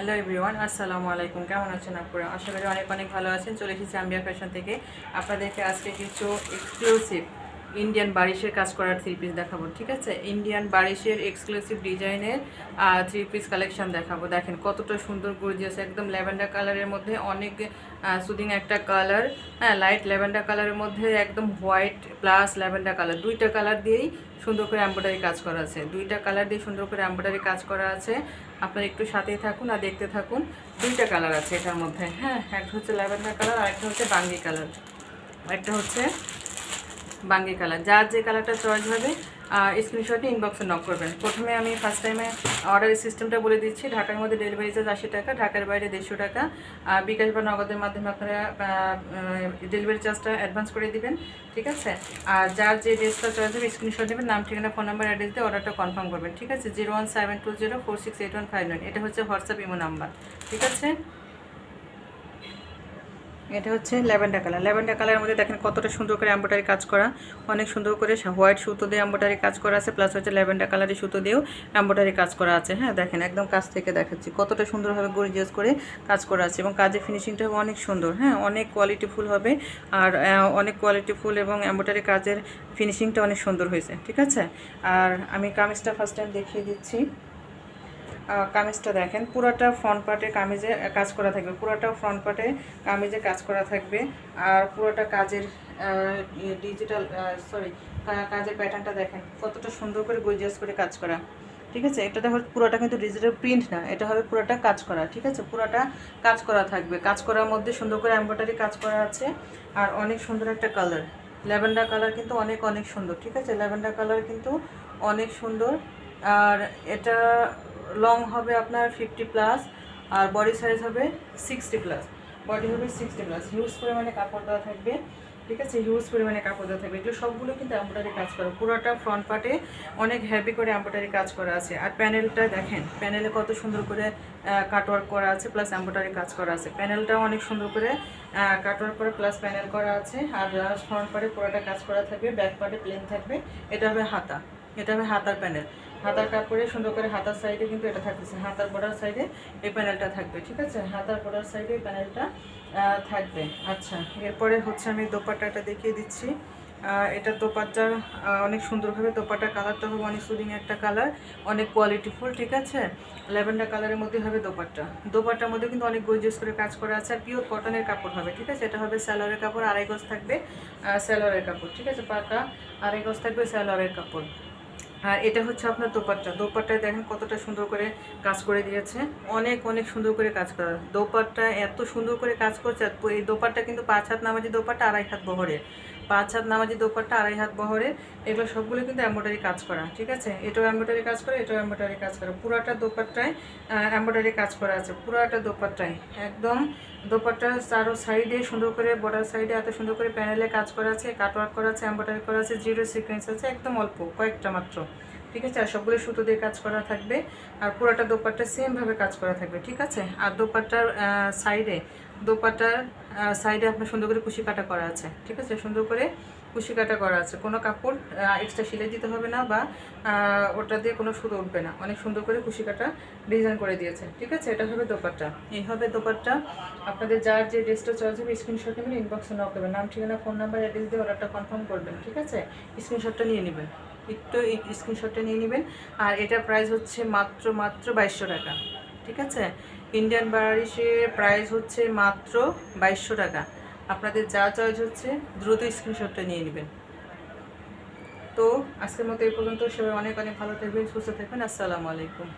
Hello everyone, আসসালামু আলাইকুম। কেমন আছেন আপনারা? আশা করি অনেক অনেক ভালো আছেন। চলে এসেছি আম্বিয়া ফ্যাশন থেকে আপনাদেরকে আজকে কিছু এক্সক্লুসিভ ইন্ডিয়ান বারিশের কাজ করার থ্রি পিস দেখাবো। ঠিক আছে, ইন্ডিয়ান বারিশের এক্সক্লুসিভ ডিজাইনের থ্রি পিস কালেকশন দেখাবো। দেখেন কতটা সুন্দর গর্জিয়াস, একদম ল্যাভেন্ডার কালারের মধ্যে অনেক সুদিং একটা কালার। হ্যাঁ, লাইট ল্যাভেন্ডার কালারের মধ্যে একদম হোয়াইট প্লাস ল্যাভেন্ডার কালার, দুইটা কালার দিয়েই সুন্দর করে এমব্রয়ডারি কাজ করা আছে। দুইটা কালার দিয়ে সুন্দর করে এমব্রয়ডারি কাজ করা আছে। আপনারা একটু সাথেই থাকুন আর দেখতে থাকুন। দুইটা কালার আছে এটার মধ্যে। হ্যাঁ, একটা হচ্ছে ল্যাভেন্ডার কালার আর একটা হচ্ছে বাঙ্গি কালার, একটা হচ্ছে বাঙ্গি কালার। যার যে কালারটা চয়েস হবে স্ক্রিনশটে ইনবক্সে নক করবেন। প্রথমে আমি ফার্স্ট টাইমে অর্ডারের সিস্টেমটা বলে দিচ্ছি। ঢাকার মধ্যে ডেলিভারি চার্জ 80 টাকা, ঢাকার বাইরে 150 টাকা। বিকাশ বা নগদের মাধ্যমে আপনারা ডেলিভারি চার্জটা অ্যাডভান্স করে দিবেন। ঠিক আছে, আর যার যে ড্রেসটা চয়েস হবে স্ক্রিনশট দেবেন, নাম ঠিকানা ফোন নাম্বার অ্যাড্রেস দিয়ে অর্ডারটা কনফার্ম করবেন। ঠিক আছে, 01720468159 এটা হচ্ছে হোয়াটসঅ্যাপ ইমো নাম্বার। ঠিক আছে, এটা হচ্ছে ল্যাভেন্ডার কালার। ল্যাভেন্ডার কালারের মধ্যে দেখেন কতটা সুন্দর করে এমব্রয়ডারি কাজ করা, অনেক সুন্দর করে হোয়াইট সুতো দিয়ে এমব্রয়ডারি কাজ করা আছে, প্লাস হচ্ছে ল্যাভেন্ডার কালারের সুতো দিয়েও এমব্রয়ডারি কাজ করা আছে। হ্যাঁ, দেখেন একদম কাছ থেকে দেখাচ্ছি কতটা সুন্দরভাবে গর্জিয়াস করে কাজ করা আছে এবং কাজের ফিনিশিংটা অনেক সুন্দর। হ্যাঁ, অনেক কোয়ালিটিফুল হবে আর অনেক কোয়ালিটিফুল এবং এমব্রয়ডারি কাজের ফিনিশিংটা অনেক সুন্দর হয়েছে। ঠিক আছে, আর আমি কামিজটা ফার্স্ট টাইম দেখিয়ে দিচ্ছি। কামিজটা দেখেন পুরোটা ফ্রন্ট পার্টে কামিজে কাজ করা থাকবে, পুরোটা ফ্রন্ট পার্টে কামিজে কাজ করা থাকবে। আর পুরোটা কাজের ডিজিটাল কাজের প্যাটার্নটা দেখেন কতটা সুন্দর করে গর্জিয়াস করে কাজ করা। ঠিক আছে, এটা দেখো পুরোটা কিন্তু ডিজিটাল প্রিন্ট না, এটা হবে পুরোটা কাজ করা। ঠিক আছে, পুরোটা কাজ করা থাকবে, কাজ করার মধ্যে সুন্দর করে এমব্রয়ডারি কাজ করা আছে। আর অনেক সুন্দর একটা কালার, ল্যাভেন্ডার কালার কিন্তু অনেক অনেক সুন্দর। ঠিক আছে, ল্যাভেন্ডার কালার কিন্তু অনেক সুন্দর। আর এটা লং হবে আপনার 50+, আর বডি সাইজ হবে 60+। বডি হবে 60+, হিউজ পরিমাণে কাপড় দেওয়া থাকবে। ঠিক আছে, হিউজ পরিমাণে কাপড় দেওয়া থাকবে। এগুলো সবগুলো কিন্তু এমব্রয়ডারি কাজ করা, পুরোটা ফ্রন্ট পার্টে অনেক হেভি করে এমব্রয়ডারি কাজ করা আছে। আর প্যানেলটা দেখেন, প্যানেলে কত সুন্দর করে কাটওয়ার্ক করা আছে প্লাস এমব্রয়ডারি কাজ করা আছে। প্যানেলটাও অনেক সুন্দর করে কাটওয়ার্ক করে প্লাস প্যানেল করা আছে। আর ফ্রন্ট পার্টে পুরোটা কাজ করা থাকবে, ব্যাক পার্টে প্লেন থাকবে। এটা হবে হাতা, এটা হবে হাতার প্যানেল। হাতার কাপড়ে সুন্দর করে হাতার সাইডে কিন্তু এটা থাকতেছে, হাতার বর্ডার সাইডে এই প্যানেলটা থাকবে। ঠিক আছে, হাতার বর্ডার সাইডে এই প্যানেলটা থাকবে। আচ্ছা, এরপরে হচ্ছে আমি দোপাট্টাটা দেখিয়ে দিচ্ছি। এটা দোপাট্টা অনেক সুন্দরভাবে, দোপাট্টার কালারটা হবে অনেক সুদিং একটা কালার, অনেক কোয়ালিটিফুল। ঠিক আছে, ল্যাভেন্ডার কালারের মধ্যে হবে দোপাট্টা। দোপাট্টার মধ্যে কিন্তু অনেক গর্জিয়াস করে কাজ করা আছে আর পিওর কটনের কাপড় হবে। ঠিক আছে, এটা হবে সালোয়ারের কাপড়, 2.5 গজ থাকবে সালোয়ারের কাপড়। ঠিক আছে, পাকা 2.5 গজ থাকবে সালোয়ারের কাপড়। আর এটা হচ্ছে আপনার দোপাট্টা। দোপাট্টায় দেখেন কতটা সুন্দর করে কাজ করে দিয়েছে, অনেক অনেক সুন্দর করে কাজ করা। দোপাট্টা এত সুন্দর করে কাজ করছে। এই দোপাট্টা কিন্তু 5 হাত নামাজি দোপাট্টা, 2.5 হাত বহরের। 5 হাত নামাজি দোপাট্টা, 2.5 হাত বহরের। এগুলো সবগুলো কিন্তু এমব্রয়ডারি কাজ করা। ঠিক আছে, এটাও এমব্রয়ডারি কাজ করা, এটাও এমব্রয়ডারি কাজ করা। পুরাটা দোপাট্টায় এমব্রয়ডারি কাজ করা আছে, পুরাটা দোপাট্টায় একদম। দোপাট্টার চারো সাইডে সুন্দর করে, বর্ডার সাইডে এত সুন্দর করে প্যানেলে কাজ করা আছে, কাটওয়ার্ক করা আছে, এমব্রয়ডারি করা আছে, জিরো সিকোয়েন্স আছে, একদম অল্প কয়েকটা মাত্র। ঠিক আছে, আর সবগুলো সুতো দিয়ে কাজ করা থাকবে। আর পুরোটা দোপাট্টা সেমভাবে কাজ করা থাকবে। ঠিক আছে, আর দোপাট্টার সাইডে আপনার সুন্দর করে কুশি কাটা করা আছে। ঠিক আছে, সুন্দর করে কুশি কাটা করা আছে, কোনো কাপড় এক্সট্রা সেলাই দিতে হবে না বা ওটা দিয়ে কোনো সুতো উঠবে না, অনেক সুন্দর করে কুশি কাটা ডিজাইন করে দিয়েছে। ঠিক আছে, এটা হবে দোপাট্টা, এই হবে দোপাট্টা। আপনাদের যার যে ড্রেসটা চয়েস হবে স্ক্রিনশট নেবেন, ইনবক্সে নক করবেন, নাম ঠিকানা ফোন নাম্বার অ্যাড্রেস দিয়ে অর্ডারটা কনফার্ম করবেন। ঠিক আছে, স্ক্রিনশটটা নিয়ে নেবেন, একটু এই স্ক্রিনশটটা নিয়ে নেবেন। আর এটার প্রাইস হচ্ছে মাত্র 2200 টাকা। ঠিক আছে, ইন্ডিয়ান বারিশের প্রাইস হচ্ছে মাত্র 2200 টাকা। আপনাদের যা চয়েস হচ্ছে দ্রুত স্ক্রিনশটটা নিয়ে নেবেন। তো আজকের মতো এই পর্যন্ত। সবাই অনেক অনেক ভালো থাকবেন, সুস্থ থাকবেন। আসসালামু আলাইকুম।